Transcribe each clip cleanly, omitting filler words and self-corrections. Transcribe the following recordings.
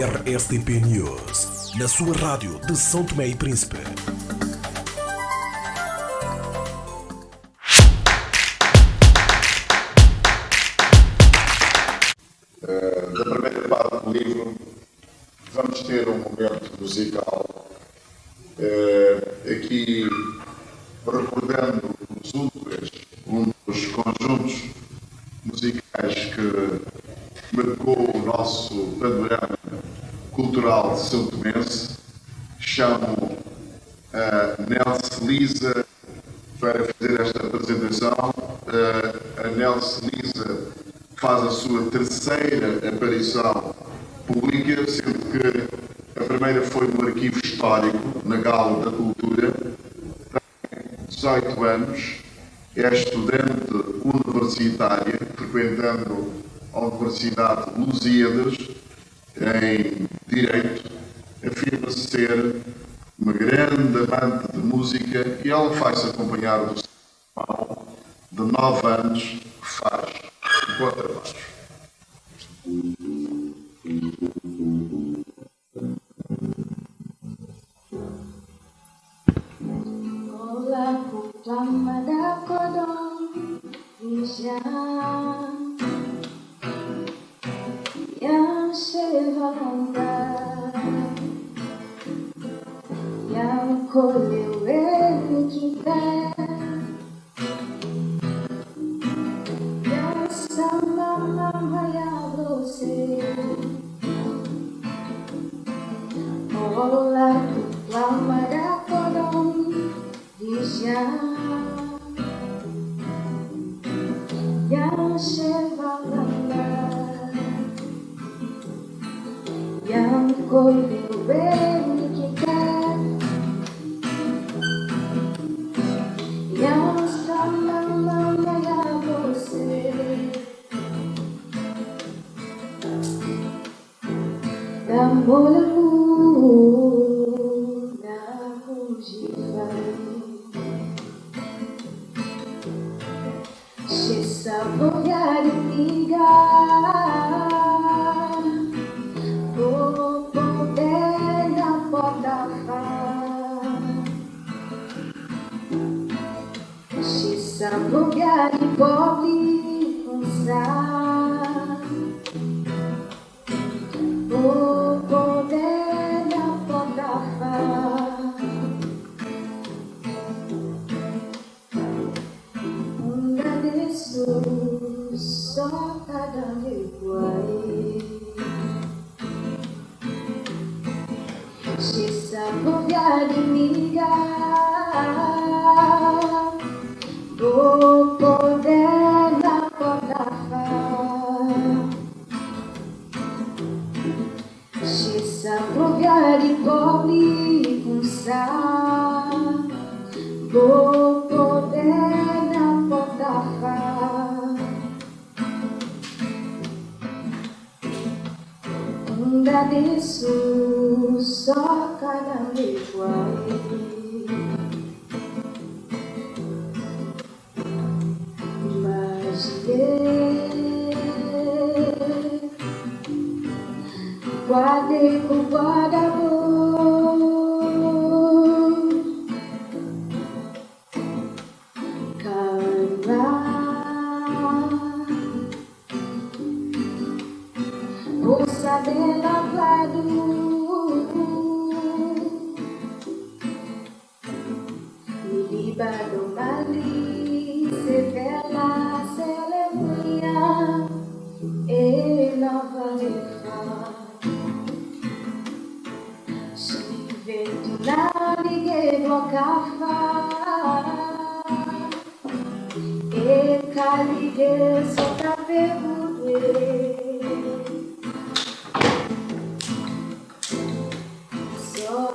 RSTP News, na sua rádio de São Tomé e Príncipe. Da primeira parte do livro, vamos ter um momento musical, aqui recordando um dos conjuntos musicais que marcou o nosso panorama cultural de São Tomense. Chamo a Nelce Lisa para fazer esta apresentação. A Nelce Lisa faz a sua terceira aparição pública, sendo que a primeira foi no Arquivo Histórico, na Gala da Cultura. Tem 18 anos, é estudante universitária, frequentando a Universidade de Lusíadas, em Direito. Afirma-se ser uma grande amante de música e ela faz-se acompanhar do seu irmão de 9 anos, que faz o contrabaixo. Olá, putlama da kodong vision yang sevanda yang kolewe kita yang sama mama ya você. Olá, putlama da kodong vision yang sevanda yang kolewe kita yang sama mama ya você. Amor se saborear e ligar o poder da porta se saborear e pobre cansar o poder da porta só cada igual se saborear e mirar o poder da corda se saborear e pobre com sal o poder da corda. Agradeço só cada igual imaginei guardei com guarda-amor por saber lavado me libado mali se vela se aleluia e nova lefa se vento na ligue blocava e caligue só pergunte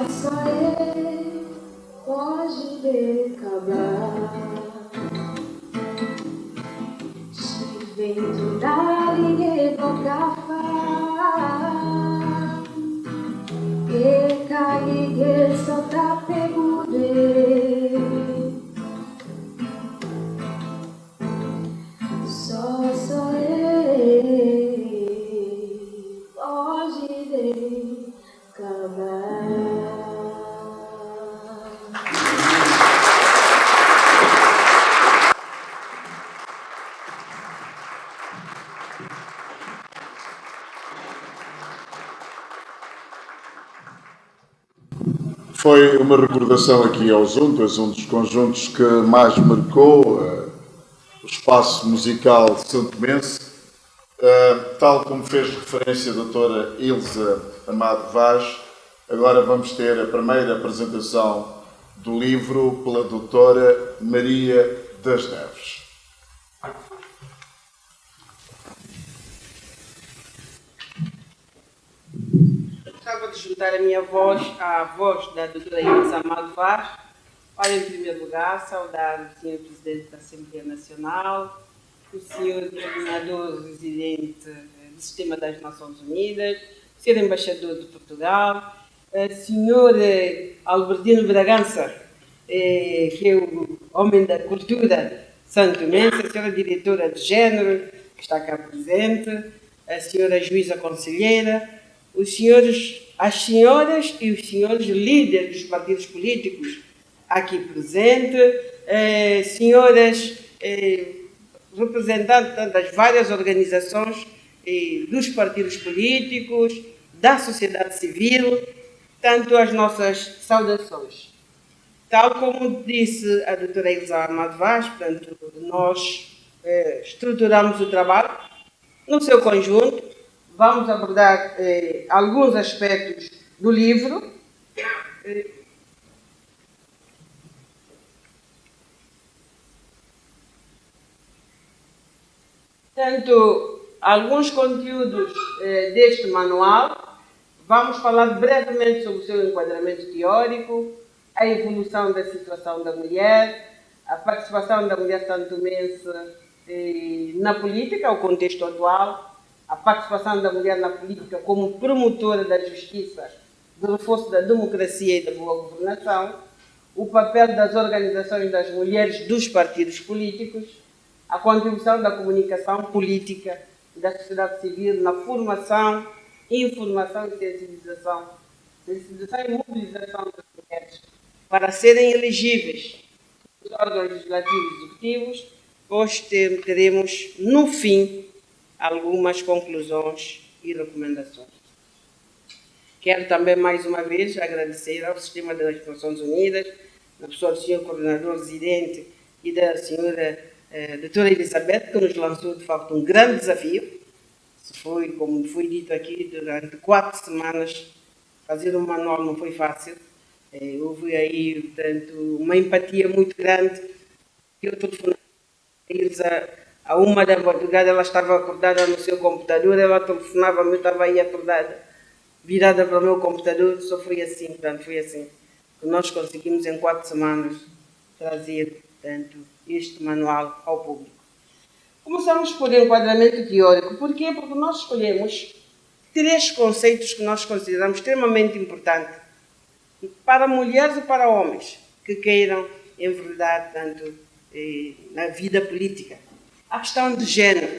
só ele pode decabar se vento da ligue blocava e caligue só pergunte só ele pode decabar. Foi uma recordação aqui aos Juntos, um dos conjuntos que mais marcou o espaço musical santomense. Tal como fez referência a doutora Ilza Amado Vaz, agora vamos ter a primeira apresentação do livro pela doutora Maria das Neves. Gostava de juntar a minha voz à voz da doutora Ilza Amado Vaz para, em primeiro lugar, saudar o senhor Presidente da Assembleia Nacional, o senhor Coordenador Residente do Sistema das Nações Unidas, o senhor Embaixador de Portugal, o senhor Albertino Bragança, que é o homem da cultura santomense, a senhora Diretora de Género, que está cá presente, a senhora Juíza Conselheira, as senhoras e os senhores líderes dos partidos políticos aqui presentes, senhoras representantes das várias organizações dos partidos políticos, da sociedade civil, tanto as nossas saudações. Tal como disse a doutora Ilza Amado Vaz, portanto, nós estruturamos o trabalho no seu conjunto. Vamos abordar alguns aspectos do livro. Tanto alguns conteúdos deste manual, vamos falar brevemente sobre o seu enquadramento teórico, a evolução da situação da mulher, a participação da mulher santomense na política, o contexto atual, a participação da mulher na política como promotora da justiça, do reforço da democracia e da boa governação, o papel das organizações das mulheres dos partidos políticos, a contribuição da comunicação política e da sociedade civil na formação, informação e sensibilização e mobilização das mulheres para serem elegíveis nos órgãos legislativos e executivos. Hoje teremos, no fim, algumas conclusões e recomendações. Quero também, mais uma vez, agradecer ao Sistema das Nações Unidas, na pessoa do senhor Coordenador Residente e da senhora doutora Elizabeth, que nos lançou, de facto, um grande desafio. Foi, como foi dito aqui, durante 4 semanas, fazer um manual não foi fácil. Houve aí, portanto, uma empatia muito grande. Eu telefonei a Ilza à 1 da madrugada, ela estava acordada no seu computador, ela telefonava-me, eu estava aí acordada, virada para o meu computador. Só foi assim, portanto, foi assim que nós conseguimos em 4 semanas trazer, portanto, este manual ao público. Começamos por enquadramento teórico. Porquê? Porque nós escolhemos 3 conceitos que nós consideramos extremamente importantes para mulheres e para homens que queiram enverdar tanto na vida política. A questão de género,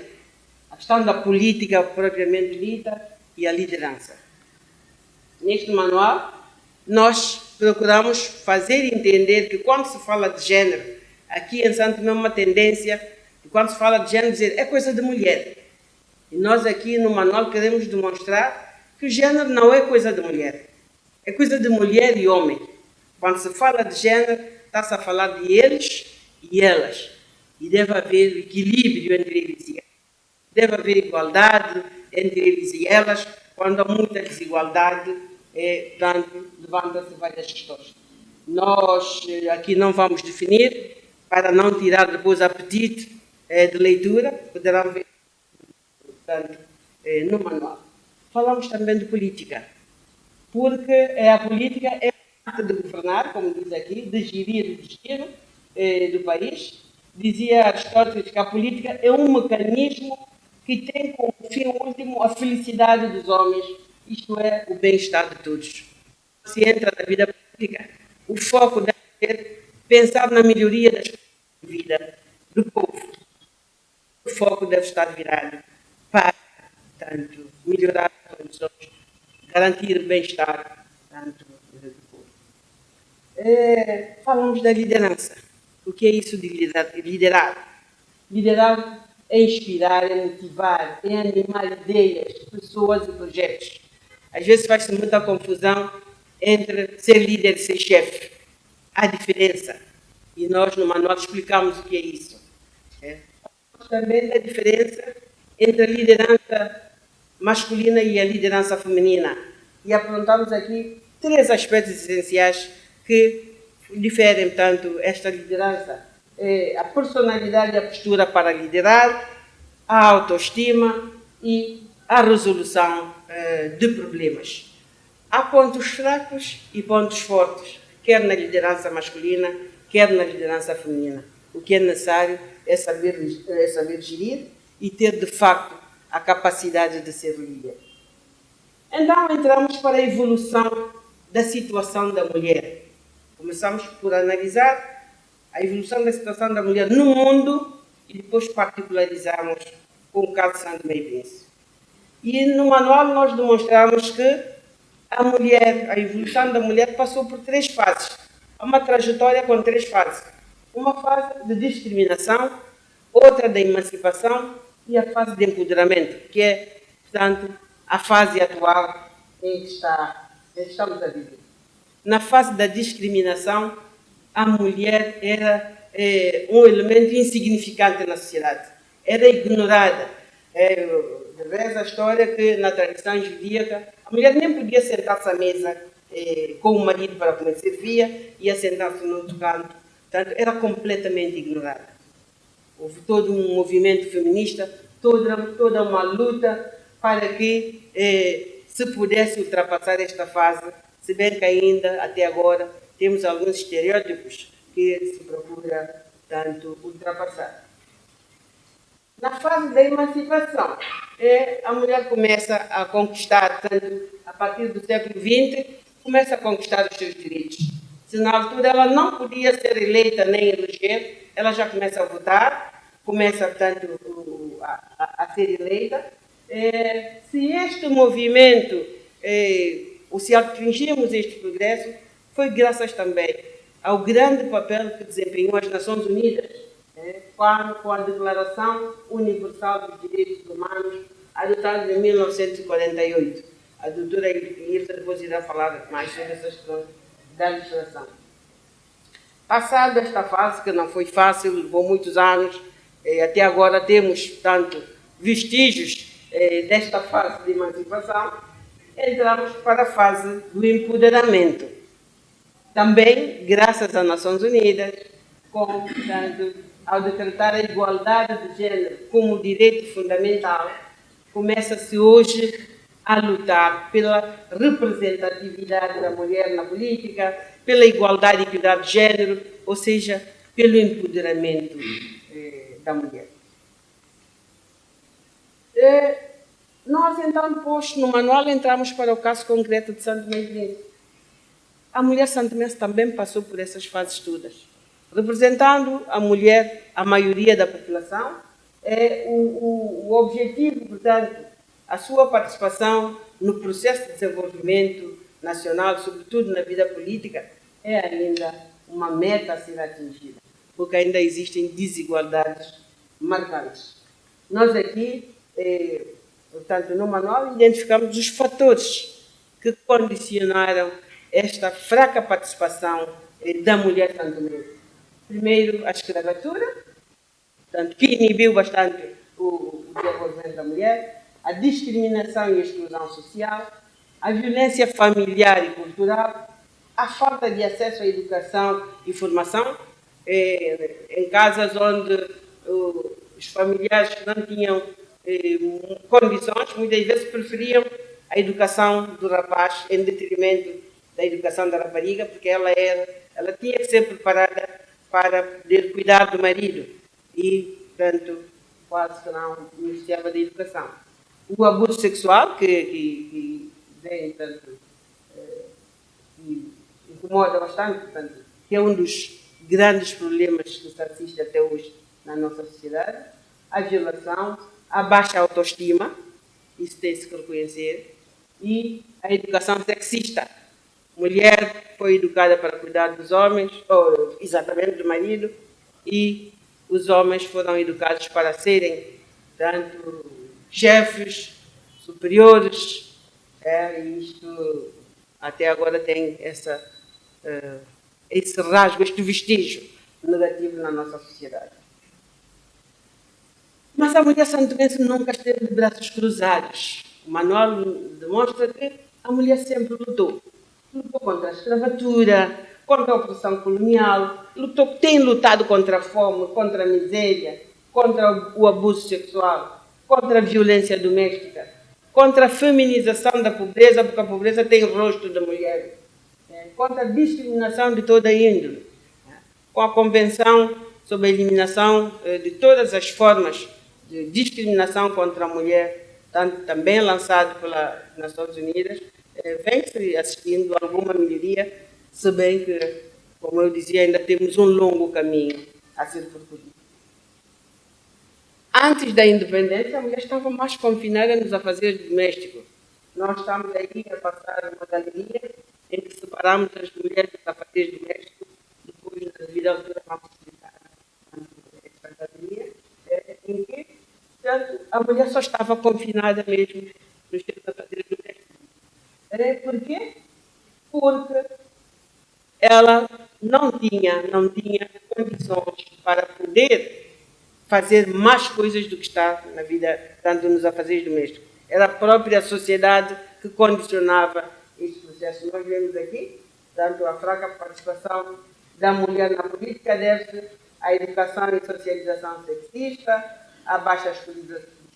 a questão da política propriamente dita e a liderança. Neste manual, nós procuramos fazer entender que quando se fala de género, aqui em Santo Tomé é uma tendência, e quando se fala de género, dizer é coisa de mulher. E nós aqui no manual queremos demonstrar que o género não é coisa de mulher. É coisa de mulher e homem. Quando se fala de género, está-se a falar de eles e elas. E deve haver equilíbrio entre eles e elas. Deve haver igualdade entre eles e elas. Quando há muita desigualdade, portanto, levanta-se várias questões. Nós aqui não vamos definir, para não tirar depois apetite de leitura, poderão ver, portanto, no manual. Falamos também de política, porque a política é a arte de governar, como diz aqui, de gerir o destino do país. Dizia Aristóteles que a política é um mecanismo que tem como fim último a felicidade dos homens, isto é, o bem-estar de todos. Se entra na vida política, o foco deve ser pensar na melhoria das vida do povo. O foco deve estar virado para, portanto, melhorar as condições garantir o bem-estar tanto do povo. Falamos da liderança. O que é isso de liderar? Liderar é inspirar, é motivar, é animar ideias, pessoas e projetos. Às vezes faz-se muita confusão entre ser líder e ser chefe. Há diferença. E nós, no manual, explicamos o que é isso. Também a diferença entre a liderança masculina e a liderança feminina. E apontamos aqui 3 aspectos essenciais que diferem, tanto esta liderança: a personalidade e a postura para liderar, a autoestima e a resolução de problemas. Há pontos fracos e pontos fortes, quer na liderança masculina, quer na liderança feminina. O que é necessário é saber gerir e ter, de facto, a capacidade de ser líder. Então, entramos para a evolução da situação da mulher. Começamos por analisar a evolução da situação da mulher no mundo e depois particularizamos com o caso de Santo Tomé e Príncipe. E no manual nós demonstramos que a evolução da mulher passou por 3 fases. Há uma trajetória com 3 fases. Uma fase de discriminação, outra de emancipação e a fase de empoderamento, que é, portanto, a fase atual em que estamos a viver. Na fase da discriminação, a mulher era um elemento insignificante na sociedade. Era ignorada. Reza a história que, na tradição judíaca, a mulher nem podia sentar-se à mesa com o marido para comer, servia, ia sentar-se no outro canto. Portanto, era completamente ignorada. Houve todo um movimento feminista, toda uma luta para que se pudesse ultrapassar esta fase, se bem que ainda, até agora, temos alguns estereótipos que se procura, tanto, ultrapassar. Na fase da emancipação, a mulher começa a conquistar, tanto a partir do século XX, começa a conquistar os seus direitos. Se na altura ela não podia ser eleita nem eleger, ela já começa a votar, começa, portanto, a ser eleita. Se este movimento, ou se atingimos este progresso, foi graças também ao grande papel que desempenhou as Nações Unidas, com a Declaração Universal dos Direitos Humanos, adotada em 1948. A doutora Ilza depois irá falar mais sobre essas questões da legislação. Passada esta fase, que não foi fácil, levou muitos anos, até agora temos, portanto, vestígios desta fase de emancipação, entramos para a fase do empoderamento. Também, graças às Nações Unidas, portanto, ao decretar a igualdade de género como direito fundamental, começa-se hoje a lutar pela representatividade da mulher na política, pela igualdade e equidade de género, ou seja, pelo empoderamento da mulher. Nós, então, depois, no manual, entramos para o caso concreto de Santo Tomé e Príncipe. A mulher santomense também passou por essas fases todas. Representando a mulher, a maioria da população, o objetivo, portanto, a sua participação no processo de desenvolvimento nacional, sobretudo na vida política, é ainda uma meta a ser atingida, porque ainda existem desigualdades marcantes. Nós aqui, portanto, no manual, identificamos os fatores que condicionaram esta fraca participação da mulher santomense. Primeiro, a escravatura, portanto, que inibiu bastante o desenvolvimento da mulher, a discriminação e a exclusão social, a violência familiar e cultural, a falta de acesso à educação e formação, em casas onde os familiares não tinham condições, muitas vezes preferiam a educação do rapaz em detrimento da educação da rapariga, porque ela tinha que ser preparada para poder cuidar do marido e, portanto, quase que não beneficiava da educação. O abuso sexual, que vem, portanto, que incomoda bastante, portanto, que é um dos grandes problemas que se assiste até hoje na nossa sociedade, a violação, a baixa autoestima, isso tem-se que reconhecer, e a educação sexista. Mulher foi educada para cuidar dos homens, ou exatamente do marido, e os homens foram educados para serem tanto chefes, superiores, e isto até agora tem esse rasgo, este vestígio negativo na nossa sociedade. Mas a mulher santomense nunca esteve de braços cruzados. O manual demonstra que a mulher sempre lutou. Lutou contra a escravatura, contra a opressão colonial, tem lutado contra a fome, contra a miséria, contra o abuso sexual, contra a violência doméstica, contra a feminização da pobreza, porque a pobreza tem o rosto da mulher, contra a discriminação de toda índole, com a Convenção sobre a eliminação de todas as formas de discriminação contra a mulher, também lançado pelas Nações Unidas, vem-se assistindo a alguma melhoria, se bem que, como eu dizia, ainda temos um longo caminho a ser percorrido. Antes da independência, a mulher estava mais confinada nos afazeres domésticos. Nós estamos aí a passar uma galeria em que separamos as mulheres dos afazeres domésticos, depois, na devida altura, vamos explicar essa galeria, em que, portanto, a mulher só estava confinada mesmo nos seus afazeres domésticos. Por quê? Porque ela não tinha condições para poder fazer mais coisas do que está na vida, tanto nos afazeres domésticos. Era a própria sociedade que condicionava esse processo. Nós vemos aqui, tanto a fraca participação da mulher na política deve-se à educação e socialização sexista, à baixa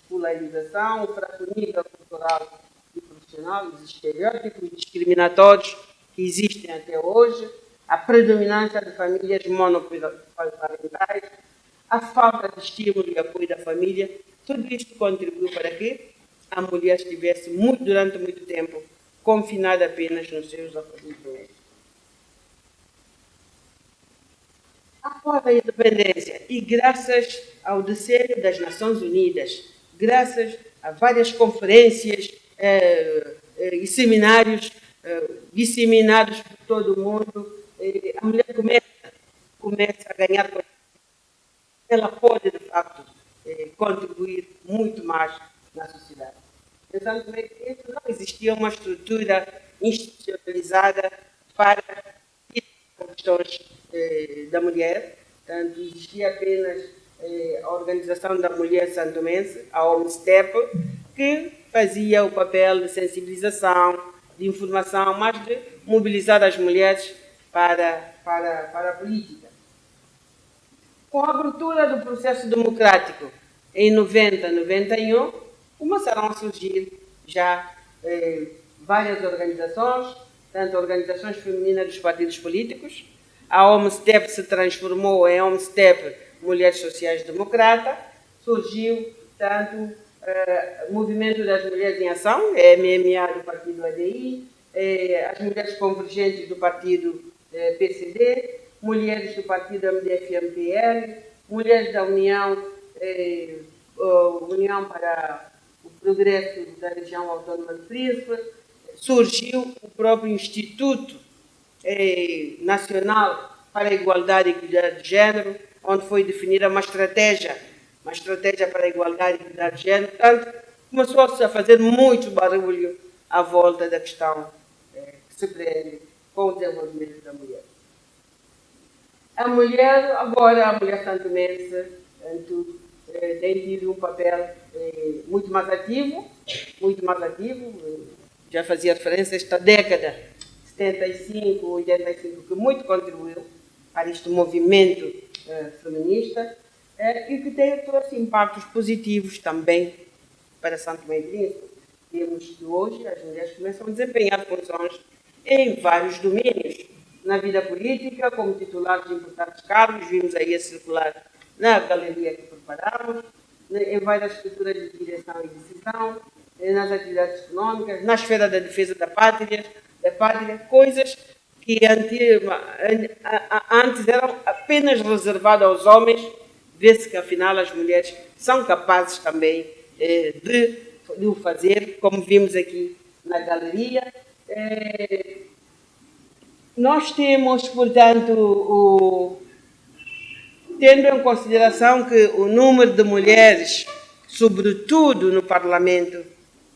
escolarização, o fraco nível cultural e profissional, os estereótipos discriminatórios que existem até hoje, a predominância de famílias monoparentais, a falta de estímulo e apoio da família, tudo isto contribuiu para que a mulher estivesse durante muito tempo confinada apenas nos seus afazeres domésticos. Após a independência e graças ao desenho das Nações Unidas, graças a várias conferências e seminários disseminados por todo o mundo, a mulher começa a ganhar conhecimento. Ela pode, de facto, contribuir muito mais na sociedade. Pensando também que não existia uma estrutura institucionalizada para as questões da mulher, portanto, existia apenas a Organização da Mulher Santomense, a OMSTEP, que fazia o papel de sensibilização, de informação, mas de mobilizar as mulheres para a política. Com a abertura do processo democrático em 90, 91, começaram a surgir já várias organizações, tanto organizações femininas dos partidos políticos. A OMSTEP se transformou em OMSTEP Mulheres Sociais Democratas. Surgiu, tanto, o Movimento das Mulheres em Ação, MMA do partido ADI, as Mulheres Convergentes do partido PCD, mulheres do partido MDF-MPL, mulheres da União para o Progresso da Região Autónoma do Príncipe. Surgiu o próprio Instituto Nacional para a Igualdade e Equidade de Gênero, onde foi definida uma estratégia para a igualdade e equidade de gênero. Portanto, começou-se a fazer muito barulho à volta da questão que se prende com o desenvolvimento da mulher. A mulher santomense, tem tido um papel muito mais ativo, já fazia referência a esta década, 75, 85, que muito contribuiu para este movimento feminista, e que trouxe impactos positivos também para Santo Tomé e Príncipe. Temos que hoje as mulheres começam a desempenhar funções em vários domínios, na vida política, como titulares de importantes cargos, vimos aí a circular na galeria que preparamos, em várias estruturas de direção e decisão, nas atividades econômicas, na esfera da defesa da pátria, coisas que antes eram apenas reservadas aos homens. Vê-se que, afinal, as mulheres são capazes também de o fazer, como vimos aqui na galeria. Nós temos, portanto, tendo em consideração que o número de mulheres, sobretudo no Parlamento,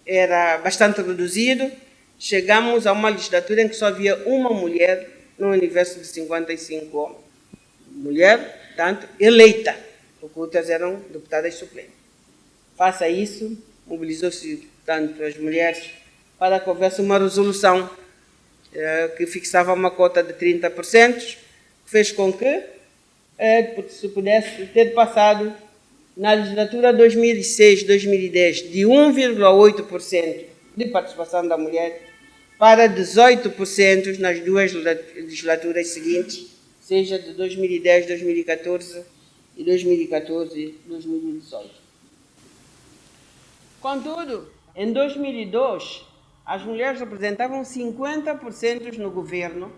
era bastante reduzido, chegamos a uma legislatura em que só havia uma mulher no universo de 55 homens. Mulher, tanto, eleita, porque outras eram deputadas suplentes. Face a isso, mobilizou-se tanto as mulheres para que houvesse uma resolução que fixava uma cota de 30%, fez com que se pudesse ter passado na legislatura 2006-2010 de 1,8% de participação da mulher para 18% nas duas legislaturas seguintes, seja de 2010, 2014 e 2014, 2018. Contudo, em 2002, as mulheres representavam 50% no governo,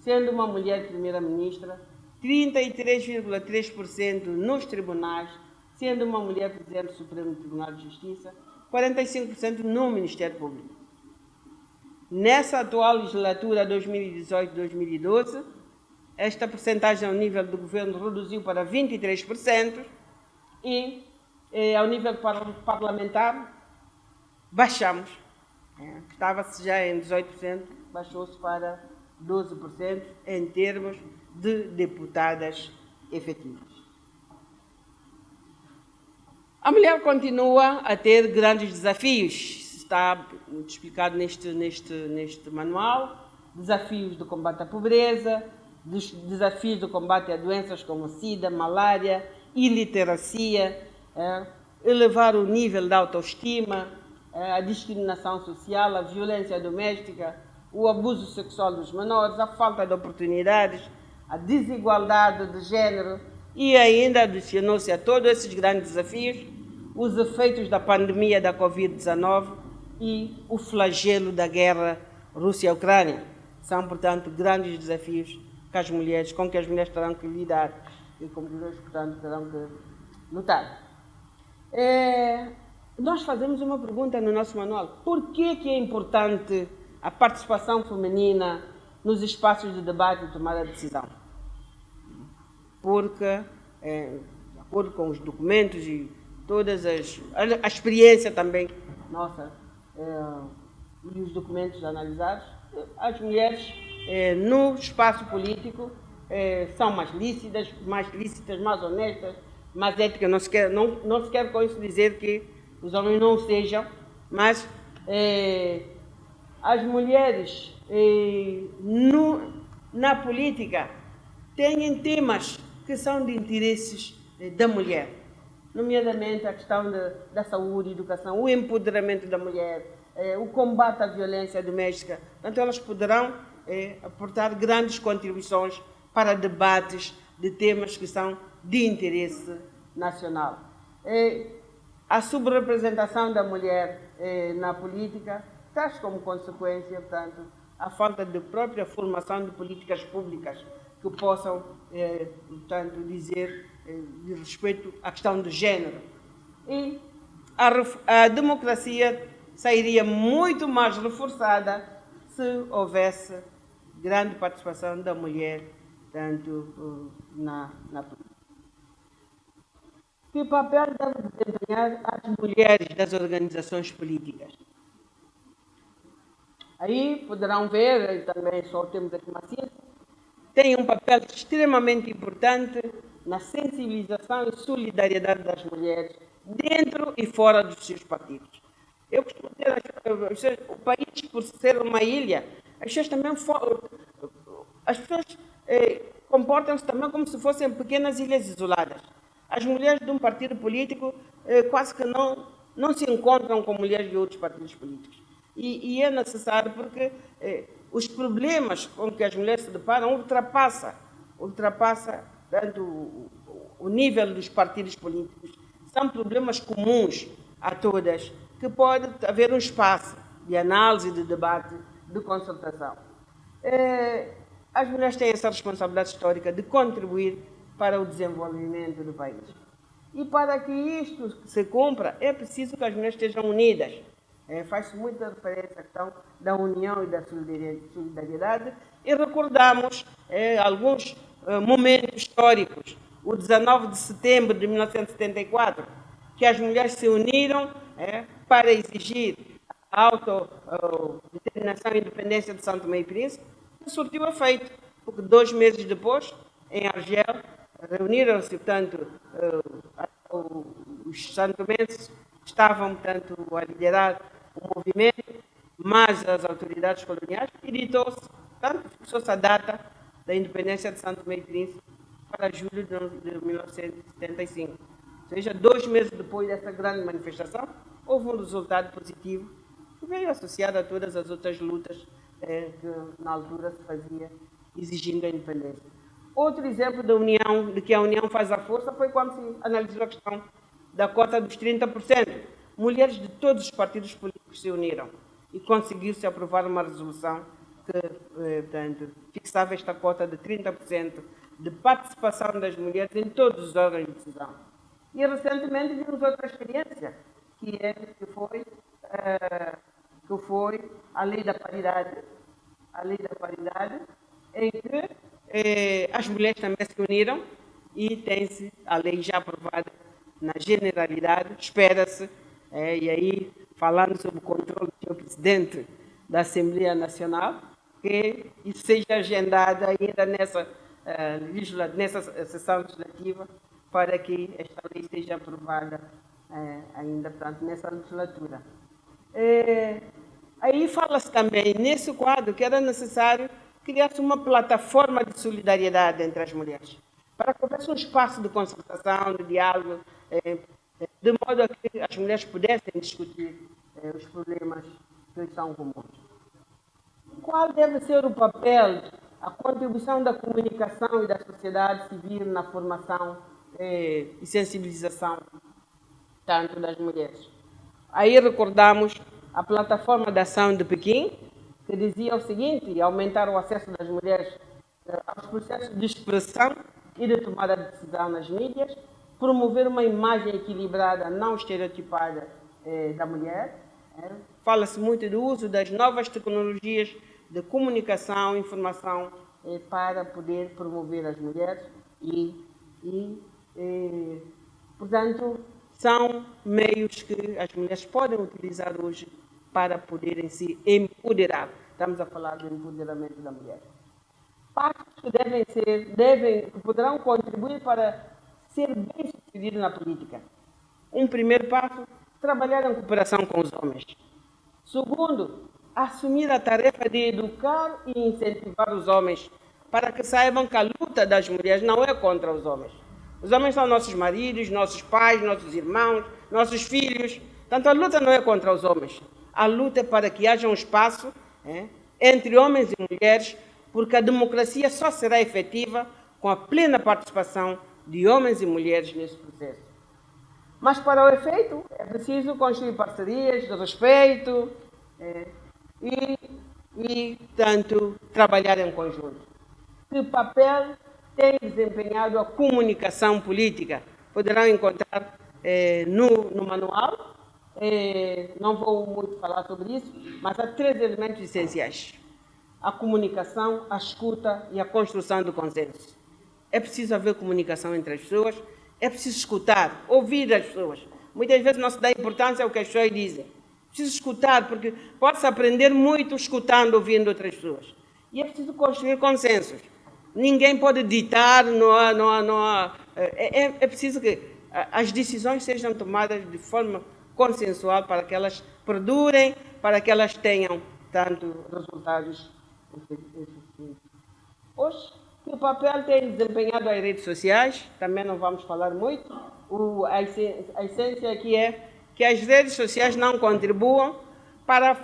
sendo uma mulher primeira-ministra, 33,3% nos tribunais, sendo uma mulher presidente do Supremo Tribunal de Justiça, 45% no Ministério Público. Nessa atual legislatura 2018-2012, esta percentagem ao nível do governo reduziu para 23% e ao nível parlamentar baixamos. Estava-se já em 18%, baixou-se para 12% em termos de deputadas efetivas. A mulher continua a ter grandes desafios, está muito explicado neste manual, desafios do combate à pobreza, desafios do combate a doenças como SIDA, malária, iliteracia, elevar o nível da autoestima, a discriminação social, a violência doméstica, o abuso sexual dos menores, a falta de oportunidades, a desigualdade de género e ainda adicionou-se a todos esses grandes desafios os efeitos da pandemia da Covid-19 e o flagelo da guerra Rússia-Ucrânia. São, portanto, grandes desafios com que as mulheres terão que lidar e com que nós, portanto, terão que lutar. Nós fazemos uma pergunta no nosso manual. Por que é importante a participação feminina nos espaços de debate e tomada de decisão? Porque, de acordo com os documentos e todas a experiência também nossa e os documentos analisados, as mulheres no espaço político são mais lícitas, mais honestas, mais éticas. Não se quer com isso dizer que os homens não sejam, mas as mulheres na política têm temas que são de interesses da mulher, nomeadamente a questão da saúde, educação, o empoderamento da mulher, o combate à violência doméstica. Portanto, elas poderão aportar grandes contribuições para debates de temas que são de interesse nacional. A subrepresentação da mulher na política traz como consequência, portanto, a falta de própria formação de políticas públicas que possam, portanto, dizer de respeito à questão do género. E a democracia sairia muito mais reforçada se houvesse grande participação da mulher, tanto na política. Que papel devem desempenhar as mulheres das organizações políticas? Aí poderão ver, e também só temos aqui uma ciência, tem um papel extremamente importante na sensibilização e solidariedade das mulheres dentro e fora dos seus partidos. Eu costumo dizer, o país, por ser uma ilha, as pessoas comportam-se também como se fossem pequenas ilhas isoladas. As mulheres de um partido político quase que não se encontram com mulheres de outros partidos políticos. E é necessário porque os problemas com que as mulheres se deparam ultrapassa tanto o nível dos partidos políticos. São problemas comuns a todas, que pode haver um espaço de análise, de debate, de consultação. As mulheres têm essa responsabilidade histórica de contribuir para o desenvolvimento do país. E para que isto se cumpra, é preciso que as mulheres estejam unidas, faz-se muita referência à questão da união e da solidariedade e recordamos alguns momentos históricos. O 19 de setembro de 1974, que as mulheres se uniram para exigir a autodeterminação e independência de São Tomé e Príncipe, surtiu efeito, porque 2 meses depois, em Argel, reuniram-se, portanto, os santomenses estavam, portanto, a liderar o movimento, mas as autoridades coloniais, e ditou-se, portanto, fixou-se a data da independência de São Tomé e Príncipe para julho de 1975. Ou seja, 2 meses depois dessa grande manifestação, houve um resultado positivo que veio associado a todas as outras lutas que na altura se fazia exigindo a independência. Outro exemplo da união, de que a união faz a força, foi quando se analisou a questão da cota dos 30%. Mulheres de todos os partidos políticos se uniram e conseguiu-se aprovar uma resolução que, portanto, fixava esta cota de 30% de participação das mulheres em todos os órgãos de decisão. E recentemente vimos outra experiência, que foi a lei da paridade, em que as mulheres também se uniram e tem-se a lei já aprovada na generalidade, espera-se, e aí falando sobre o controle do Sr. Presidente da Assembleia Nacional, que isso seja agendado ainda nessa sessão legislativa para que esta lei seja aprovada ainda, portanto, nessa legislatura. Aí fala-se também, nesse quadro, que era necessário criar-se uma plataforma de solidariedade entre as mulheres, para que houvesse um espaço de concertação, de diálogo, de modo a que as mulheres pudessem discutir os problemas que são comuns. Qual deve ser o papel, a contribuição da comunicação e da sociedade civil na formação e sensibilização tanto das mulheres? Aí recordamos a plataforma de ação de Pequim, que dizia o seguinte: aumentar o acesso das mulheres aos processos de expressão e de tomada de decisão nas mídias, promover uma imagem equilibrada, não estereotipada da mulher. Fala-se muito do uso das novas tecnologias de comunicação e informação para poder promover as mulheres portanto, são meios que as mulheres podem utilizar hoje para poderem se empoderar. Estamos a falar do empoderamento da mulher. Passos que poderão contribuir para ser bem-sucedido na política. Um primeiro passo, trabalhar em cooperação com os homens. Segundo, assumir a tarefa de educar e incentivar os homens para que saibam que a luta das mulheres não é contra os homens. Os homens são nossos maridos, nossos pais, nossos irmãos, nossos filhos. Portanto, a luta não é contra os homens. A luta é para que haja um espaço entre homens e mulheres, porque a democracia só será efetiva com a plena participação de homens e mulheres nesse processo. Mas, para o efeito, é preciso construir parcerias de respeito e tanto, trabalhar em conjunto. Que papel tem desempenhado a comunicação política? Poderão encontrar no manual. Não vou muito falar sobre isso, mas há 3 elementos essenciais: a comunicação, a escuta e a construção do consenso. É preciso haver comunicação entre as pessoas, é preciso escutar, ouvir as pessoas. Muitas vezes não se dá importância ao que as pessoas dizem. É preciso escutar, porque pode-se aprender muito escutando, ouvindo outras pessoas. E é preciso construir consensos. Ninguém pode ditar, é preciso que as decisões sejam tomadas de forma consensual para que elas perdurem, para que elas tenham tanto resultados efetivos. Hoje, que papel tem desempenhado as redes sociais? Também não vamos falar muito. A essência aqui é que as redes sociais não contribuam para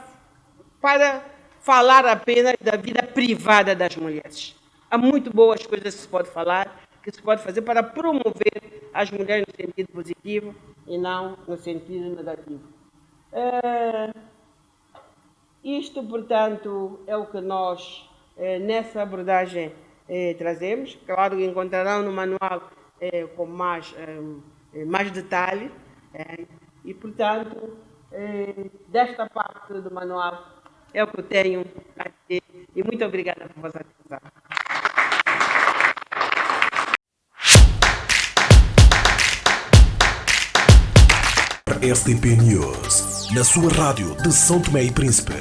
falar apenas da vida privada das mulheres. Há muito boas coisas que se pode falar, que se pode fazer para promover as mulheres no sentido positivo e não no sentido negativo. Isto, portanto, é o que nós, nessa abordagem, trazemos. Claro que encontrarão no manual com mais detalhe. E, portanto, desta parte do manual é o que eu tenho a dizer e muito obrigada por vossa atenção. STP News, na sua rádio de São Tomé e Príncipe.